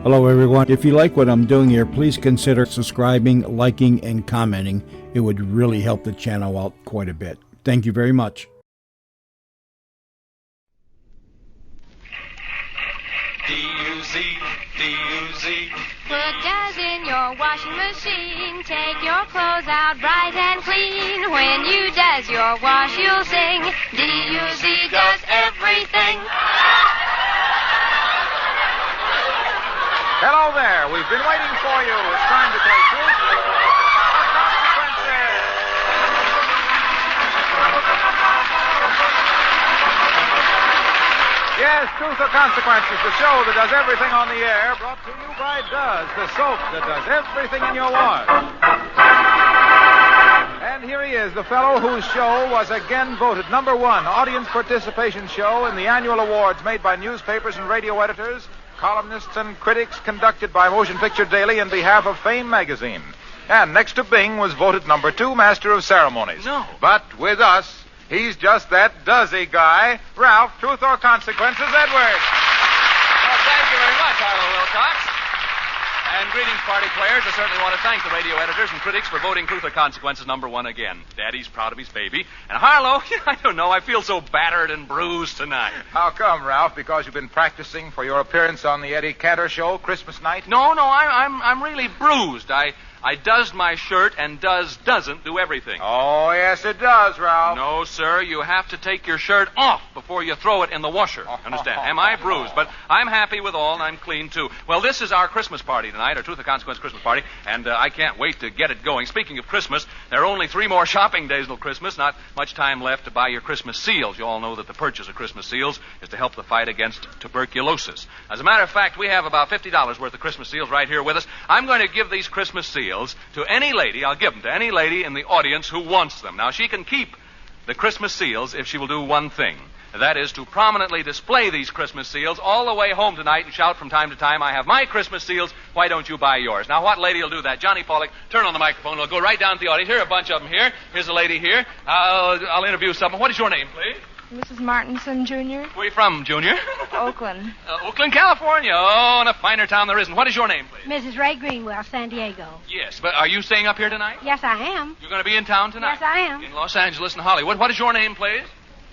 Hello, everyone. If you like what I'm doing here, please consider subscribing, liking, and commenting. It would really help the channel out quite a bit. Thank you very much. D-U-Z. Put Does in your washing machine. Take your clothes out bright and clean. When you does your wash, you'll sing. D-U-Z does everything. Hello there. We've been waiting for you. It's time to play Truth or Consequences. Yes, Truth or Consequences, the show that does everything on the air, brought to you by Does, the soap that does everything in your wash. And here he is, the fellow whose show was again voted #1 audience participation show in the annual awards made by newspapers and radio editors, columnists and critics, conducted by Motion Picture Daily in behalf of Fame magazine. And next to Bing was voted #2 Master of Ceremonies. No. But with us, he's just that dozy guy, Ralph Truth or Consequences Edwards. Well, thank you very much, Harlow Wilcox. And greetings, party players. I certainly want to thank the radio editors and critics for voting Truth or Consequences #1 again. Daddy's proud of his baby. And Harlow, I don't know, I feel so battered and bruised tonight. How come, Ralph? Because you've been practicing for your appearance on the Eddie Cantor show Christmas night? No, I'm really bruised. I does my shirt, and doesn't do everything. Oh, yes, it does, Ralph. No, sir, you have to take your shirt off before you throw it in the washer. Understand? Am I bruised? But I'm happy with all, and I'm clean, too. Well, this is our Christmas party tonight, our Truth or Consequence Christmas party, and I can't wait to get it going. Speaking of Christmas, there are only 3 more shopping days till Christmas. Not much time left to buy your Christmas seals. You all know that the purchase of Christmas seals is to help the fight against tuberculosis. As a matter of fact, we have about $50 worth of Christmas seals right here with us. I'm going to give these Christmas seals to any lady. I'll give them to any lady in the audience who wants them. Now, she can keep the Christmas seals if she will do one thing. That is to prominently display these Christmas seals all the way home tonight and shout from time to time, I have my Christmas seals, why don't you buy yours? Now, what lady will do that? Johnny Pollock, turn on the microphone. We'll go right down to the audience. Here are a bunch of them here. Here's a lady here. I'll interview someone. What is your name, please? Mrs. Martinson, Jr. Where are you from, Junior? Oakland. Oakland, California. Oh, in a finer town there isn't. What is your name, please? Mrs. Ray Greenwell, San Diego. Yes, but are you staying up here tonight? Yes, I am. You're going to be in town tonight? Yes, I am. In Los Angeles and Hollywood. What is your name, please?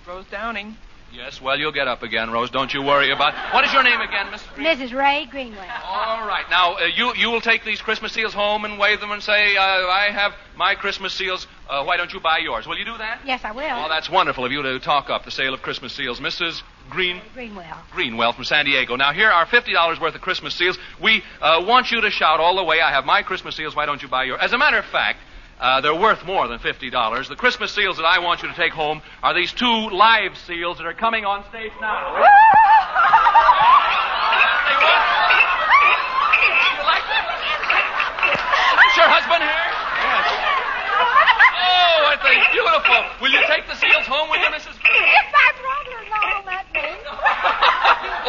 Rose Downing. Yes, well, you'll get up again, Rose. Don't you worry about it. What is your name again, Mrs. Green? Mrs. Ray Greenwell. All right. Now, you will take these Christmas seals home and wave them and say, I have my Christmas seals. Why don't you buy yours? Will you do that? Yes, I will. Oh, that's wonderful of you to talk up the sale of Christmas seals. Mrs. Greenwell from San Diego. Now, here are $50 worth of Christmas seals. We want you to shout all the way, I have my Christmas seals. Why don't you buy yours? As a matter of fact, they're worth more than $50. The Christmas seals that I want you to take home are these 2 live seals that are coming on stage now. You like that? Is your husband here? Yes. Oh, aren't they beautiful? Will you take the seals home with you, Mrs. If my brother-in-law will let me.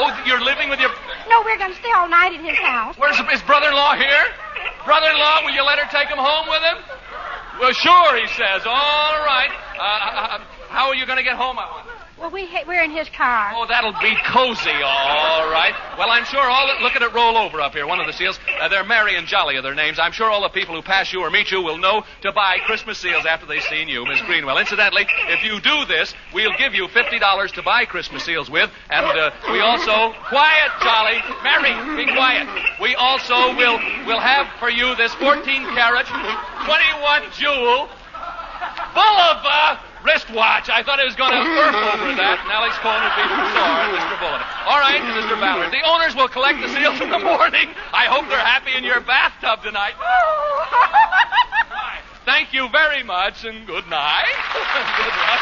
Oh, you're living with your... No, we're going to stay all night at his house. Where's his brother-in-law here? Brother-in-law, will you let her take him home with him? Well, sure, he says. All right. How are you going to get home, I wonder? Well, we're in his car. Oh, that'll be cozy. All right. Well, I'm sure look at it roll over up here, one of the seals. They're Merry and Jolly are their names. I'm sure all the people who pass you or meet you will know to buy Christmas seals after they've seen you, Miss Greenwell. Incidentally, if you do this, we'll give you $50 to buy Christmas seals with, and we also... Quiet, Jolly. Merry, be quiet. We also will have for you this 14-carat, 21-jewel, full of... wristwatch. I thought I was going to burp over that. And Alex Cohen would be sore, Mr. Bullen. All right, Mr. Ballard. The owners will collect the seals in the morning. I hope they're happy in your bathtub tonight. Thank you very much, and good night. Good luck.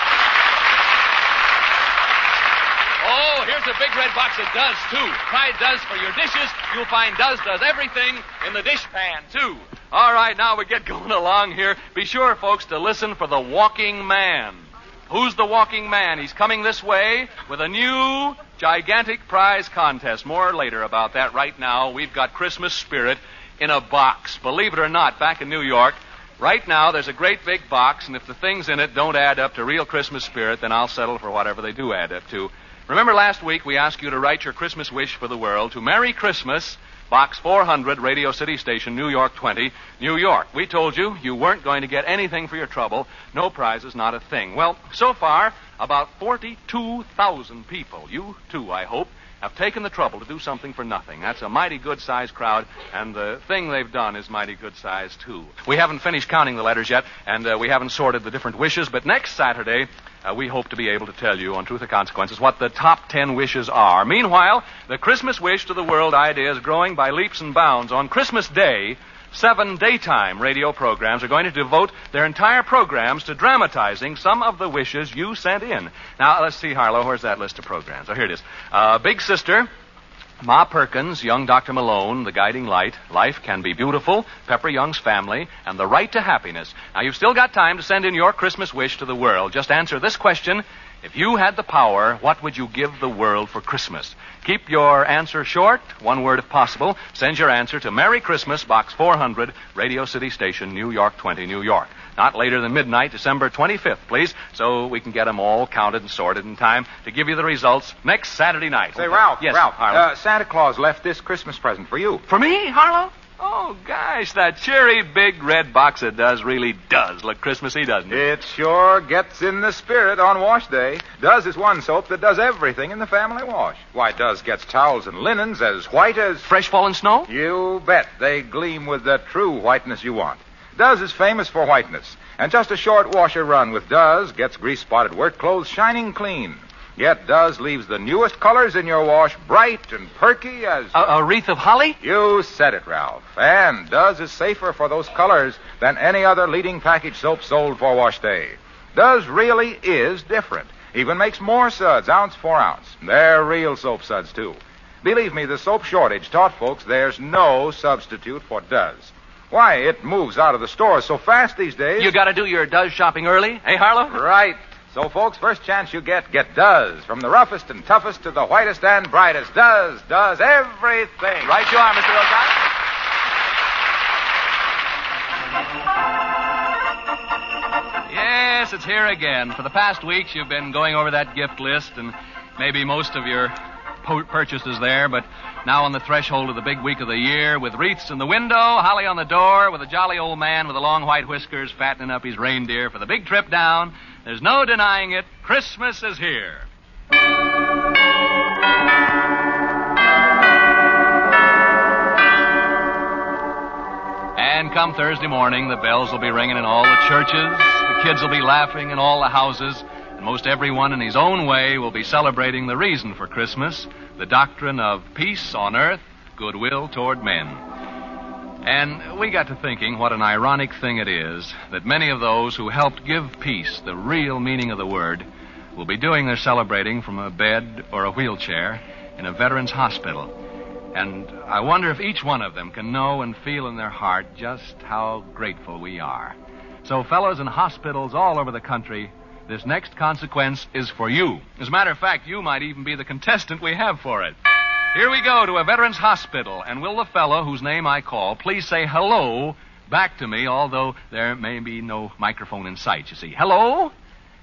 Oh, here's a big red box of Does, too. Try Does for your dishes. You'll find Does everything in the dish pan, too. All right, now we get going along here. Be sure, folks, to listen for the Walking Man. Who's the Walking Man? He's coming this way with a new gigantic prize contest. More later about that. Right now, we've got Christmas spirit in a box. Believe it or not, back in New York, right now there's a great big box, and if the things in it don't add up to real Christmas spirit, then I'll settle for whatever they do add up to. Remember last week we asked you to write your Christmas wish for the world to Merry Christmas, Box 400, Radio City Station, New York 20, New York. We told you you weren't going to get anything for your trouble. No prizes, not a thing. Well, so far, about 42,000 people, you too, I hope, have taken the trouble to do something for nothing. That's a mighty good-sized crowd, and the thing they've done is mighty good-sized, too. We haven't finished counting the letters yet, and we haven't sorted the different wishes, but next Saturday, we hope to be able to tell you on Truth or Consequences what the top 10 wishes are. Meanwhile, the Christmas wish to the world idea is growing by leaps and bounds. On Christmas Day, 7 daytime radio programs are going to devote their entire programs to dramatizing some of the wishes you sent in. Now, let's see, Harlow, where's that list of programs? Oh, here it is. Big Sister, Ma Perkins, Young Dr. Malone, The Guiding Light, Life Can Be Beautiful, Pepper Young's Family, and The Right to Happiness. Now, you've still got time to send in your Christmas wish to the world. Just answer this question. If you had the power, what would you give the world for Christmas? Keep your answer short, one word if possible. Send your answer to Merry Christmas, Box 400, Radio City Station, New York 20, New York. Not later than midnight, December 25th, please, so we can get them all counted and sorted in time to give you the results next Saturday night. Say, Ralph, Yes, Ralph, Harlow. Santa Claus left this Christmas present for you. For me, Harlow? Oh, gosh, that cheery big red box it really does look Christmassy, doesn't it? It sure gets in the spirit on wash day. Does is one soap that does everything in the family wash. Why, Does gets towels and linens as white as... Fresh fallen snow? You bet. They gleam with the true whiteness you want. Does is famous for whiteness. And just a short washer run with Does gets grease-spotted work clothes shining clean. Yet Does leaves the newest colors in your wash bright and perky as... A wreath of holly? You said it, Ralph. And Does is safer for those colors than any other leading package soap sold for wash day. Does really is different. Even makes more suds, ounce for ounce. They're real soap suds, too. Believe me, the soap shortage taught folks there's no substitute for Does. Why, it moves out of the stores so fast these days. You got to do your Does shopping early, eh, Harlow? Right. So, folks, first chance you get Does. From the roughest and toughest to the whitest and brightest. Does everything. Right you are, Mr. Wilcox. Yes, it's here again. For the past weeks, you've been going over that gift list and maybe most of your purchases there, but now on the threshold of the big week of the year, with wreaths in the window, holly on the door, with a jolly old man with the long white whiskers fattening up his reindeer for the big trip down, there's no denying it, Christmas is here. And come Thursday morning, the bells will be ringing in all the churches, the kids will be laughing in all the houses, and most everyone in his own way will be celebrating the reason for Christmas, the doctrine of peace on earth, goodwill toward men. And we got to thinking what an ironic thing it is that many of those who helped give peace the real meaning of the word will be doing their celebrating from a bed or a wheelchair in a veterans hospital. And I wonder if each one of them can know and feel in their heart just how grateful we are. So, fellows in hospitals all over the country, this next consequence is for you. As a matter of fact, you might even be the contestant we have for it. Here we go to a veterans hospital, and will the fellow whose name I call please say hello back to me, although there may be no microphone in sight, you see. Hello?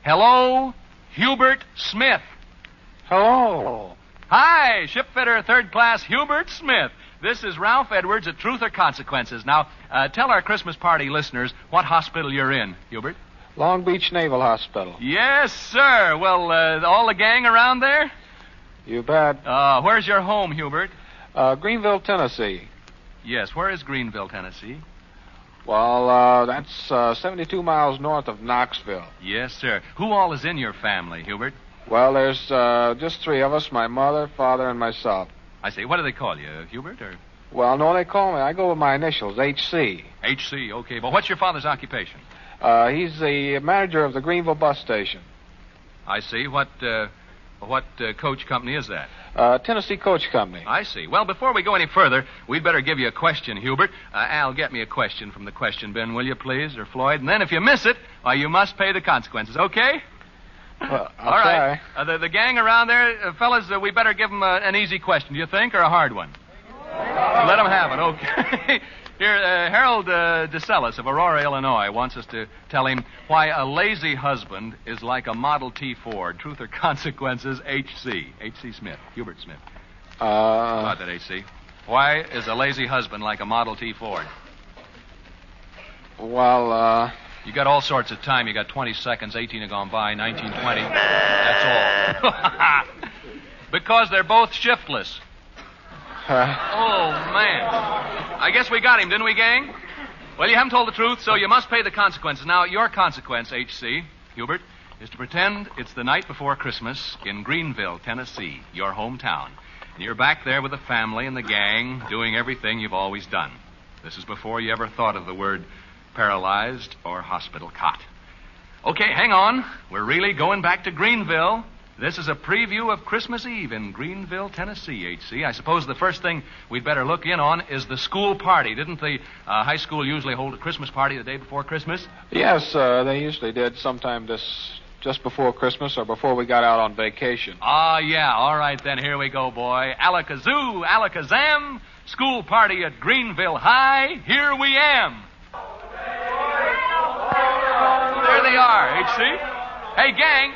Hello? Hubert Smith. Hello. Hi, shipfitter third class Hubert Smith. This is Ralph Edwards at Truth or Consequences. Now, tell our Christmas party listeners what hospital you're in, Hubert. Long Beach Naval Hospital. Yes, sir. Well, all the gang around there? You bet. Where's your home, Hubert? Greenville, Tennessee. Yes, where is Greenville, Tennessee? Well, that's 72 miles north of Knoxville. Yes, sir. Who all is in your family, Hubert? Well, there's just 3 of us, my mother, father, and myself. I see. What do they call you, Hubert? Or Well, no, they call me. I go with my initials, H.C. H.C., okay. But what's your father's occupation? He's the manager of the Greenville bus station. I see. What coach company is that? Tennessee Coach Company. I see. Well, before we go any further, we'd better give you a question, Hubert. Al, get me a question from the question bin, will you, please? Or Floyd? And then if you miss it, why, you must pay the consequences, okay? I'll All right. try. The gang around there, fellas, we better give them an easy question, do you think, or a hard one? Let them have it, okay. Here, Harold DeCellis of Aurora, Illinois, wants us to tell him why a lazy husband is like a Model T Ford. Truth or consequences, H.C. H.C. Smith. Hubert Smith. How about that, H.C.? Why is a lazy husband like a Model T Ford? Well, You got all sorts of time. You got 20 seconds. 18 have gone by. 19, 20. That's all. Because they're both shiftless. Oh, man. I guess we got him, didn't we, gang? Well, you haven't told the truth, so you must pay the consequences. Now, your consequence, H.C., Hubert, is to pretend it's the night before Christmas in Greenville, Tennessee, your hometown. And you're back there with the family and the gang, doing everything you've always done. This is before you ever thought of the word paralyzed or hospital cot. Okay, hang on. We're really going back to Greenville. This is a preview of Christmas Eve in Greenville, Tennessee, H.C. I suppose the first thing we'd better look in on is the school party. Didn't the high school usually hold a Christmas party the day before Christmas? yes, they usually did sometime just before Christmas or before we got out on vacation. Ah, yeah. All right, then. Here we go, boy. Alakazoo, alakazam. School party at Greenville High. Here we am. There they are, H.C. Hey, gang.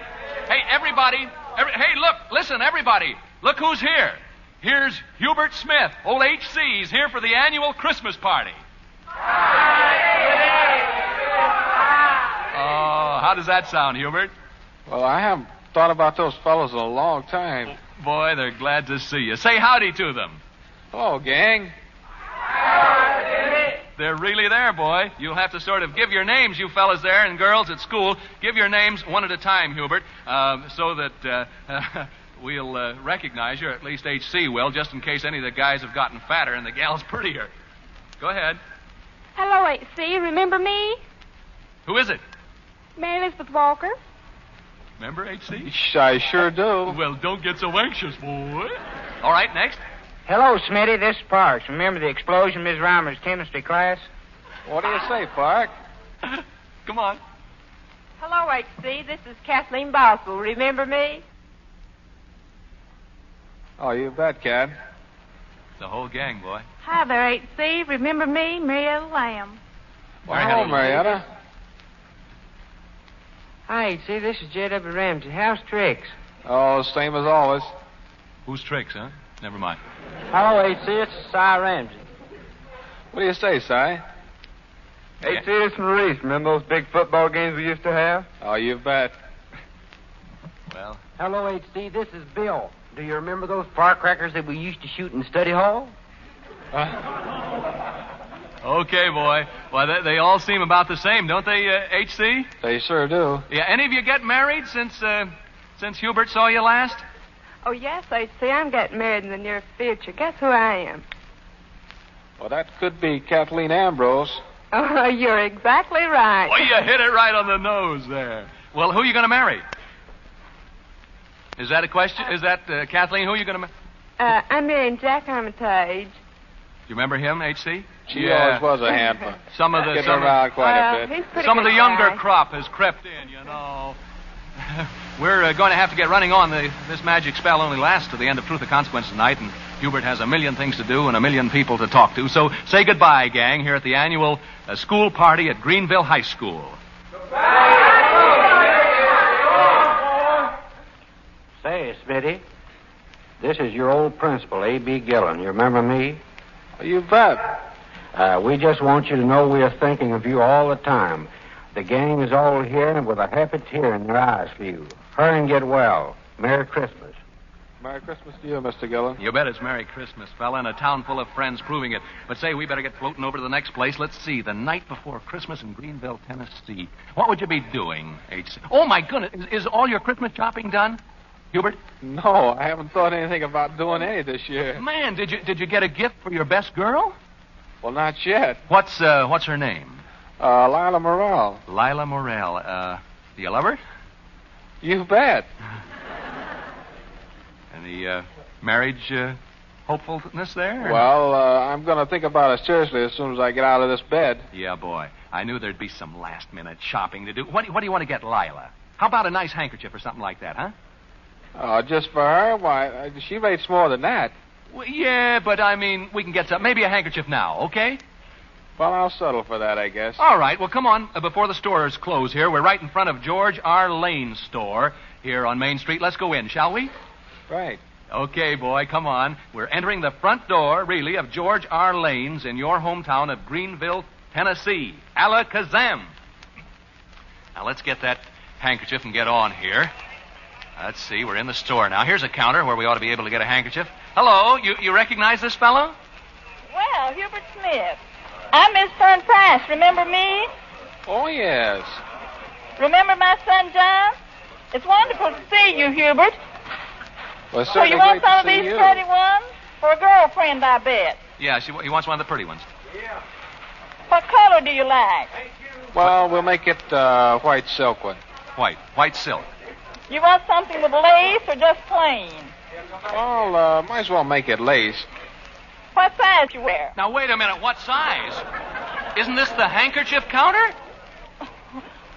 Hey, everybody. Hey, look. Listen, everybody. Look who's here. Here's Hubert Smith. Old H.C.'s here for the annual Christmas party. Oh, how does that sound, Hubert? Well, I haven't thought about those fellows in a long time. Boy, they're glad to see you. Say howdy to them. Hello, gang. They're really there, boy. You'll have to sort of give your names, you fellas there and girls at school. Give your names one at a time, Hubert, so that we'll recognize you, or at least H.C. will, just in case any of the guys have gotten fatter and the gals prettier. Go ahead. Hello, H.C. Remember me? Who is it? Mary Elizabeth Walker. Remember, H.C.? I sure do. Well, don't get so anxious, boy. All right, next. Hello, Smitty. This is Parks. Remember the explosion in Ms. Reimer's chemistry class? What do you say, Park? Come on. Hello, H.C. This is Kathleen Boswell. Remember me? Oh, you bet, Cat. The whole gang, boy. Hi there, H.C. Remember me? Marietta Lamb. Well, hello, Marietta. Hi, see, this is J.W. Ramsey. How's tricks? Oh, same as always. Who's tricks, huh? Never mind. Hello, H.C. It's Cy Ramsey. What do you say, Si? H.C. It's Maurice. Remember those big football games we used to have? Oh, you bet. Well, Hello, H.C. This is Bill. Do you remember those firecrackers that we used to shoot in study hall? okay, boy. Well, they all seem about the same, don't they, H.C.? They sure do. Yeah, any of you get married since Hubert saw you last? Oh, yes, H.C. I'm getting married in the near future. Guess who I am? Well, that could be Kathleen Ambrose. Oh, you're exactly right. Well, you hit it right on the nose there. Well, who are you going to marry? Is that a question? Is that, Kathleen, who are you going to marry? I'm marrying Jack Armitage. Do you remember him, H.C.? She always was a handful. Some of Getting around quite a bit. He's pretty Some of the good younger guy. crop has crept in, you know. We're going to have to get running on. This magic spell only lasts to the end of Truth or Consequence tonight, and Hubert has a million things to do and a million people to talk to. So say goodbye, gang, here at the annual school party at Greenville High School. Say, Smitty, this is your old principal, A.B. Gillen. You remember me? Oh, you bet. We just want you to know we are thinking of you all the time. The gang is all here with a happy tear in their eyes for you. Hurry and get well. Merry Christmas. Merry Christmas to you, Mr. Gillen. You bet it's Merry Christmas, fella, and a town full of friends proving it. But say, we better get floating over to the next place. Let's see, the night before Christmas in Greenville, Tennessee. What would you be doing, H.C.? Oh, my goodness, is all your Christmas shopping done, Hubert? No, I haven't thought anything about doing any this year. Man, did you get a gift for your best girl? Well, not yet. What's her name? Lila Morrell. Lila Morrell. Do you love her? You bet. Any marriage hopefulness there? Well, I'm going to think about it seriously as soon as I get out of this bed. Yeah, boy. I knew there'd be some last-minute shopping to do. What do you want to get Lila? How about a nice handkerchief or something like that, huh? Oh, just for her? Why, she rates more than that. Well, yeah, but I mean, we can get some. Maybe a handkerchief now, okay? Well, I'll settle for that, I guess. All right. Well, come on. Before the stores close here, we're right in front of George R. Lane's store here on Main Street. Let's go in, shall we? Right. Okay, boy, come on. We're entering the front door, really, of George R. Lane's in your hometown of Greenville, Tennessee. Alakazam. Now, let's get that handkerchief and get on here. Let's see, we're in the store now. Here's a counter where we ought to be able to get a handkerchief. Hello, you recognize this fellow? Well, Hubert Smith. I'm Miss Fern Price. Remember me? Oh, yes. Remember my son, John? It's wonderful to see you, Hubert. Well, it's So you certainly want great some to of see these you. pretty ones? For a girlfriend, I bet. Yeah, he wants one of the pretty ones. What color do you like? Well, we'll make it white silk one. White silk. You want something with lace or just plain? Well, might as well make it lace. What size you wear? Now, wait a minute. What size? Isn't this the handkerchief counter?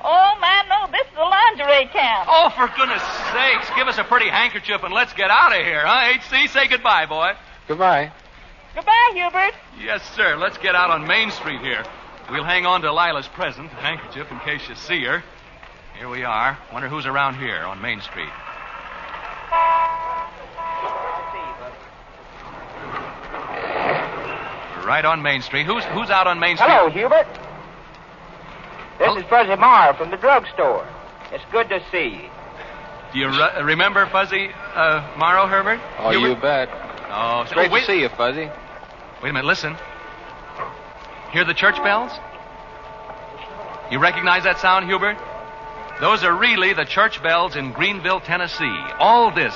Oh, my, no, this is a lingerie counter. Oh, for goodness sakes, give us a pretty handkerchief and let's get out of here, huh, H.C.? Say goodbye, boy. Goodbye. Goodbye, Hubert. Yes, sir. Let's get out on Main Street here. We'll hang on to Lila's present, the handkerchief, in case you see her. Here we are. Wonder who's around here on Main Street. We're right on Main Street. Who's out on Main Street? Hello, Hubert. This is Fuzzy Marr from the drugstore. It's good to see you. Do you remember Fuzzy Morrow, Herbert? Oh, Hubert? you bet. Oh, Great wait. to see you, Fuzzy. Wait a minute, listen. Hear the church bells? You recognize that sound, Hubert? Those are really the church bells in Greenville, Tennessee. All this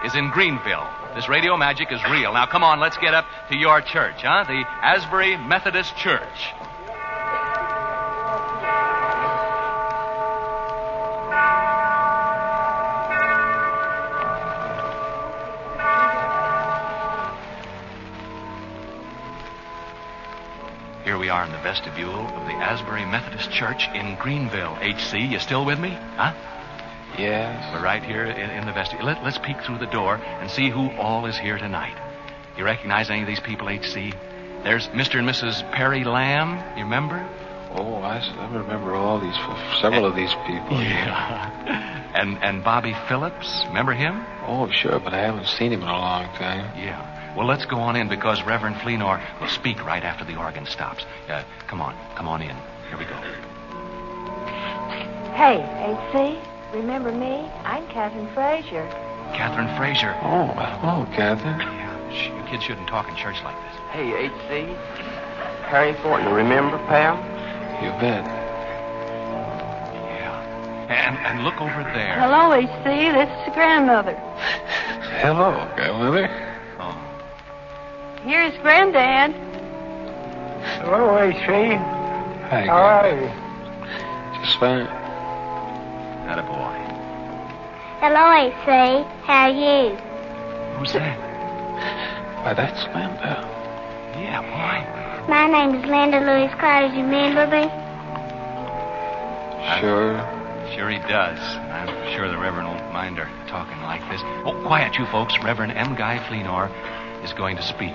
is in Greenville. This radio magic is real. Now, come on, let's get up to your church, huh? The Asbury Methodist Church. Here we are in the vestibule of the Asbury Methodist Church in Greenville. H.C., you still with me? Huh? Yes. We're right here in the vestibule. Let's peek through the door and see who all is here tonight. You recognize any of these people, H.C.? There's Mr. and Mrs. Perry Lamb. You remember? Oh, I remember several of these people. Yeah. and Bobby Phillips. Remember him? Oh, sure, but I haven't seen him in a long time. Yeah. Well, let's go on in because Reverend Fleenor will speak right after the organ stops. Come on in. Here we go. Hey, H.C., remember me? I'm Catherine Frazier. Catherine Frazier. Oh, hello, Catherine. Yeah, you kids shouldn't talk in church like this. Hey, H.C. Harry Thornton, remember, pal? You bet. Yeah. And look over there. Hello, H.C., this is grandmother. Hello, grandmother. Oh. Here's Granddad. Hello, H.C. Hi, How are you? Just fine. Attaboy. Hello, AC. How are you? Who's that? Why, that's Linda. Yeah, why? My name is Linda Louise Clyde. You remember me? Sure. Sure he does. I'm sure the Reverend won't mind her talking like this. Oh, quiet, you folks. Reverend M. Guy Fleenor is going to speak.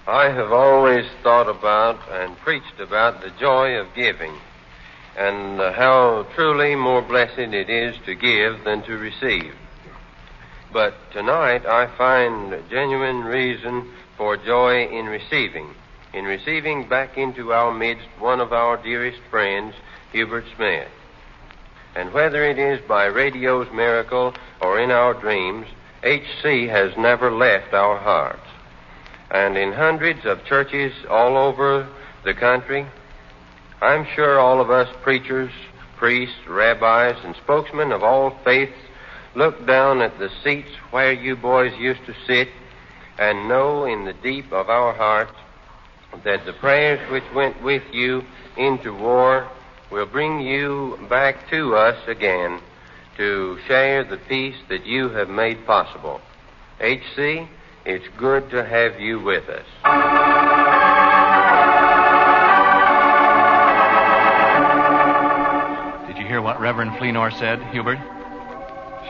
I have always thought about and preached about the joy of giving and how truly more blessed it is to give than to receive. But tonight I find genuine reason for joy in receiving back into our midst one of our dearest friends, Hubert Smith. And whether it is by radio's miracle or in our dreams, H.C. has never left our hearts. And in hundreds of churches all over the country, I'm sure all of us preachers, priests, rabbis, and spokesmen of all faiths look down at the seats where you boys used to sit and know in the deep of our hearts that the prayers which went with you into war will bring you back to us again to share the peace that you have made possible. H.C., it's good to have you with us. Did you hear what Reverend Fleenor said, Hubert?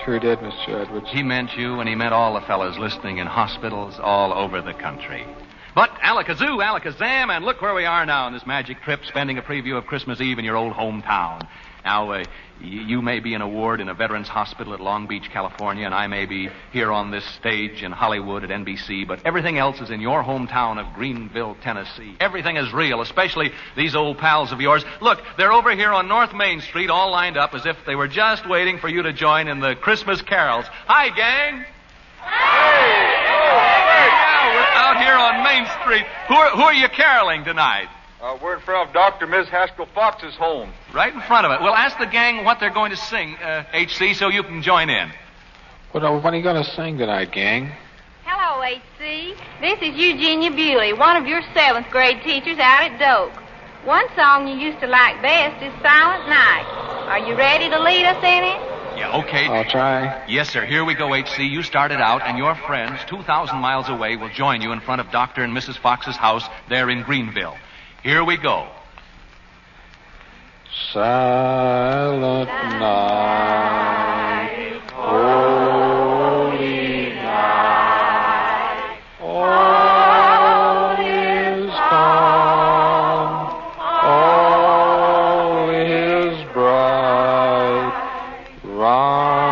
Sure did, Mr. Edwards. He meant you, and he meant all the fellas listening in hospitals all over the country. But alakazoo, alakazam, and look where we are now on this magic trip, spending a preview of Christmas Eve in your old hometown. Now, you may be in a ward in a veterans hospital at Long Beach, California, and I may be here on this stage in Hollywood at NBC, but everything else is in your hometown of Greenville, Tennessee. Everything is real, especially these old pals of yours. Look, they're over here on North Main Street, all lined up as if they were just waiting for you to join in the Christmas carols. Hi, gang! Yeah, we're out here on Main Street. Who are you caroling tonight? We're in front of Dr. Ms. Haskell Fox's home. Right in front of it. Well, ask the gang what they're going to sing, H.C., so you can join in. What are you going to sing tonight, gang? Hello, H.C. This is Eugenia Bewley, one of your 7th grade teachers out at Doak. One song you used to like best is Silent Night. Are you ready to lead us in it? Yeah, okay. I'll try. Yes, sir. Here we go, H.C. You started out, and your friends 2,000 miles away will join you in front of Dr. and Mrs. Fox's house there in Greenville. Here we go. Silent night, holy night, all is calm, all is bright, round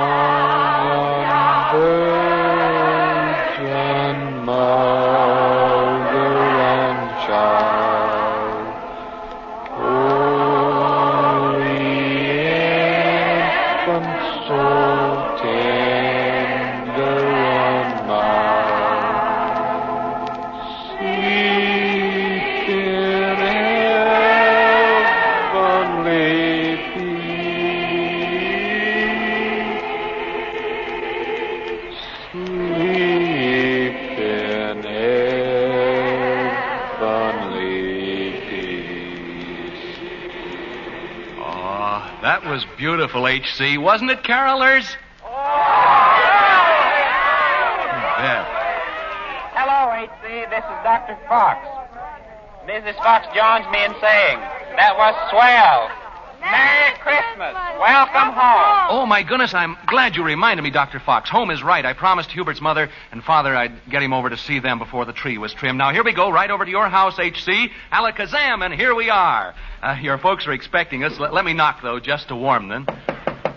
virgin mother and child. That was beautiful, H.C. Wasn't it, carolers? Yeah. Hello, H.C. This is Dr. Fox. Mrs. Fox joins me in saying, that was swell. Merry Christmas. Welcome home. Oh, my goodness, I'm glad you reminded me, Dr. Fox. Home is right. I promised Hubert's mother and father I'd get him over to see them before the tree was trimmed. Now, here we go, right over to your house, H.C. Alakazam, and here we are. Your folks are expecting us. Let me knock, though, just to warm them.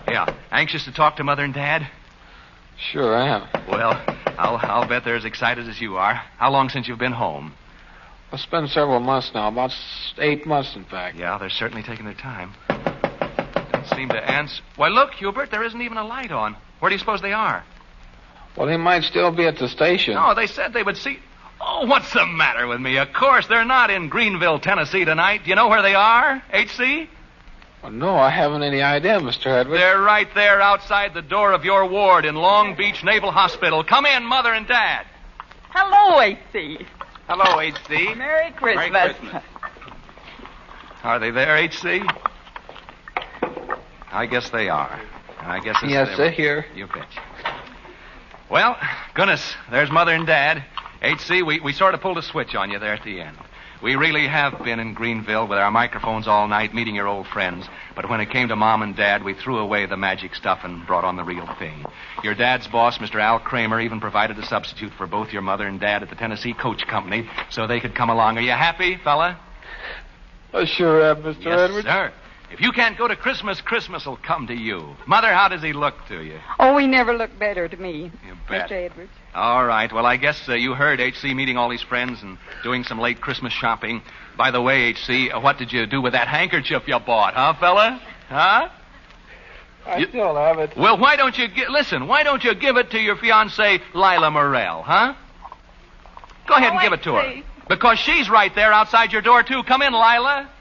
Yeah. Anxious to talk to Mother and Dad? Sure am. Well, I'll bet they're as excited as you are. How long since you've been home? It's been several months now, about 8 months, in fact. Yeah, they're certainly taking their time. Don't seem to answer. Why, look, Hubert, there isn't even a light on. Where do you suppose they are? Well, they might still be at the station. No, they said they would see... Oh, what's the matter with me? Of course, they're not in Greenville, Tennessee tonight. Do you know where they are, H.C.? Well, no, I haven't any idea, Mr. Edwards. They're right there outside the door of your ward in Long Beach Naval Hospital. Come in, Mother and Dad. Hello, H.C. Hello, H.C. Merry Christmas. Merry Christmas. Are they there, H.C.? I guess they are. I guess it's yes, they're here. You betcha. Well, goodness, there's Mother and Dad. H.C., we sort of pulled a switch on you there at the end. We really have been in Greenville with our microphones all night meeting your old friends. But when it came to Mom and Dad, we threw away the magic stuff and brought on the real thing. Your dad's boss, Mr. Al Kramer, even provided a substitute for both your mother and Dad at the Tennessee Coach Company so they could come along. Are you happy, fella? I sure am, Mr. Yes, Edwards. sir. If you can't go to Christmas, Christmas will come to you. Mother, how does he look to you? Oh, he never looked better to me, You bet. Mr. Edwards. All right. Well, I guess you heard H.C. meeting all his friends and doing some late Christmas shopping. By the way, H.C., what did you do with that handkerchief you bought, huh, fella? Huh? I still have it. Well, why don't you listen, why don't you give it to your fiancée, Lila Morrell, huh? Go ahead and give it to her. Because she's right there outside your door, too. Come in, Lila.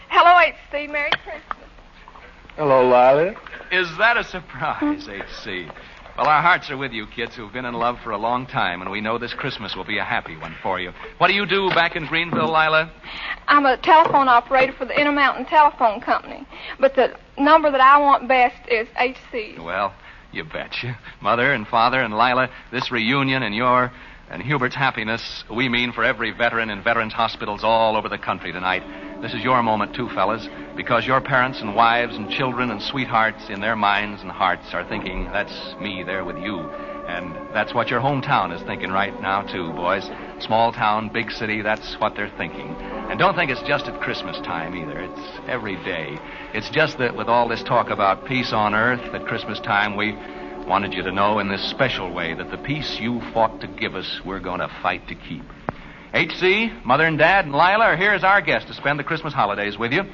Hello, H.C. Merry Christmas. Hello, Lila. Is that a surprise, H.C.? Well, our hearts are with you, kids who've been in love for a long time, and we know this Christmas will be a happy one for you. What do you do back in Greenville, Lila? I'm a telephone operator for the Intermountain Telephone Company, but the number that I want best is H.C. Well, you betcha. Mother and Father and Lila, this reunion and your and Hubert's happiness, we mean for every veteran in veterans' hospitals all over the country tonight. This is your moment, too, fellas. because your parents and wives and children and sweethearts in their minds and hearts are thinking, that's me there with you. And that's what your hometown is thinking right now, too, boys. Small town, big city, that's what they're thinking. And don't think it's just at Christmas time, either. It's every day. It's just that with all this talk about peace on earth at Christmas time, we wanted you to know in this special way that the peace you fought to give us, we're going to fight to keep. H.C., Mother and Dad, and Lila are here as our guests to spend the Christmas holidays with you.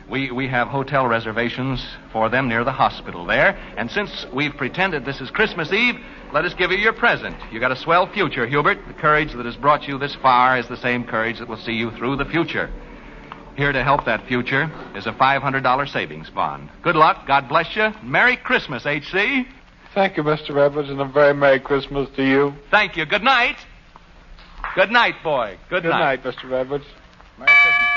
We have hotel reservations for them near the hospital there. And since we've pretended this is Christmas Eve, let us give you your present. You got a swell future, Hubert. The courage that has brought you this far is the same courage that will see you through the future. Here to help that future is a $500 savings bond. Good luck. God bless you. Merry Christmas, H.C. Thank you, Mr. Edwards, and a very Merry Christmas to you. Thank you. Good night. Good night, boy. Good night. Good night, Mr. Edwards. Merry Christmas.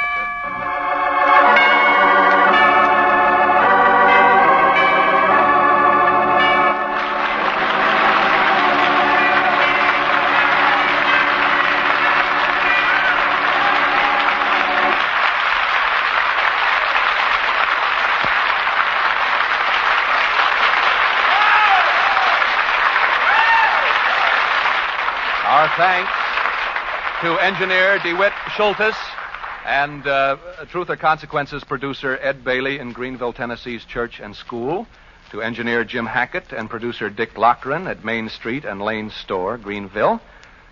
Our thanks to engineer DeWitt Schultes and Truth or Consequences producer Ed Bailey in Greenville, Tennessee's Church and School, to engineer Jim Hackett and producer Dick Lochran at Main Street and Lane Store, Greenville,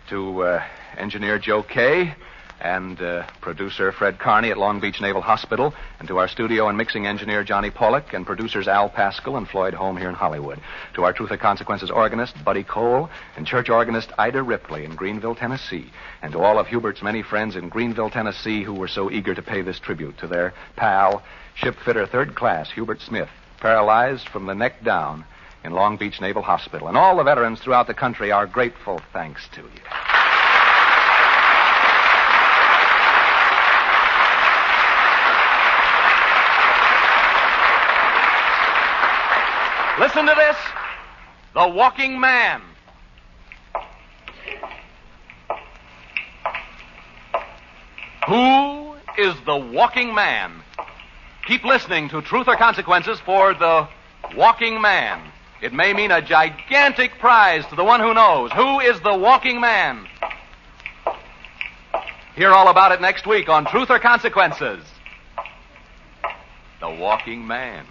to engineer Joe Kay and producer Fred Carney at Long Beach Naval Hospital, and to our studio and mixing engineer Johnny Pollock and producers Al Pascal and Floyd Holm here in Hollywood, to our Truth or Consequences organist Buddy Cole and church organist Ida Ripley in Greenville, Tennessee, and to all of Hubert's many friends in Greenville, Tennessee who were so eager to pay this tribute to their pal, shipfitter third class Hubert Smith, paralyzed from the neck down in Long Beach Naval Hospital, and all the veterans throughout the country, our grateful thanks to you. Listen to this. The Walking Man. Who is the Walking Man? Keep listening to Truth or Consequences for the Walking Man. It may mean a gigantic prize to the one who knows. Who is the Walking Man? Hear all about it next week on Truth or Consequences. The Walking Man.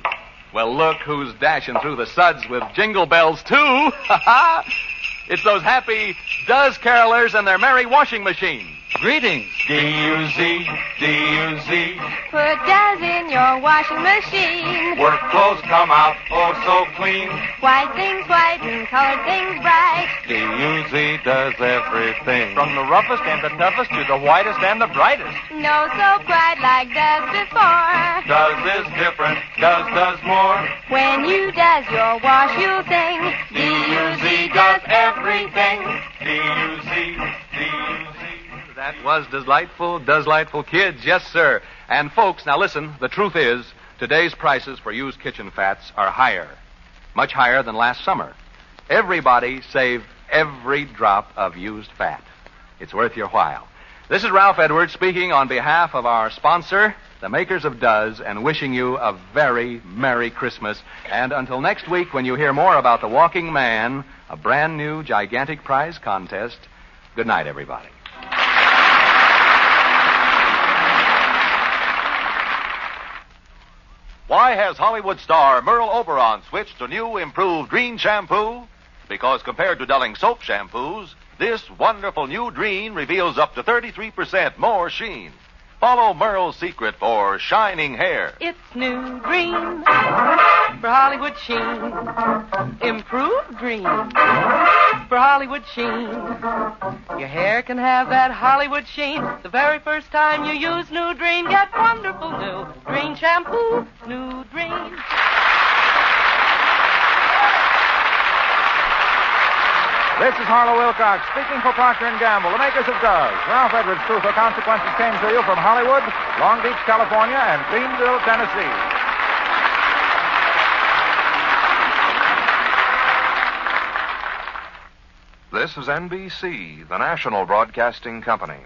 Well, look who's dashing through the suds with jingle bells, too. It's those happy Does carolers and their merry washing machines. Greetings. D-U-Z, D-U-Z. Put Does in your washing machine. Work clothes come out oh so clean. White things whiten, colored things bright. D-U-Z does everything. From the roughest and the toughest to the whitest and the brightest. No soap quite like Does before. Does is different, does more. When you Does your wash, you'll sing. D-U-Z does everything. D-U-Z, D-U-Z. That was delightful kids. Yes, sir. And folks, now listen, the truth is, today's prices for used kitchen fats are higher. Much higher than last summer. Everybody save every drop of used fat. It's worth your while. This is Ralph Edwards speaking on behalf of our sponsor, the makers of Does, and wishing you a very Merry Christmas. And until next week, when you hear more about the Walking Man, a brand new gigantic prize contest, good night, everybody. Why has Hollywood star Merle Oberon switched to new improved Dreen shampoo? Because compared to Dulling soap shampoos, this wonderful new Dreen reveals up to 33% more sheen. Follow Merle's secret for shining hair. It's new Dreen for Hollywood sheen. Improved Dreen for Hollywood sheen. Your hair can have that Hollywood sheen. The very first time you use new Dreen, get wonderful new Dreen shampoo. New Dreen. This is Harlow Wilcox speaking for Procter & Gamble, the makers of Does. Ralph Edwards' Truth or Consequences came to you from Hollywood, Long Beach, California, and Greenville, Tennessee. This is NBC, the national broadcasting company.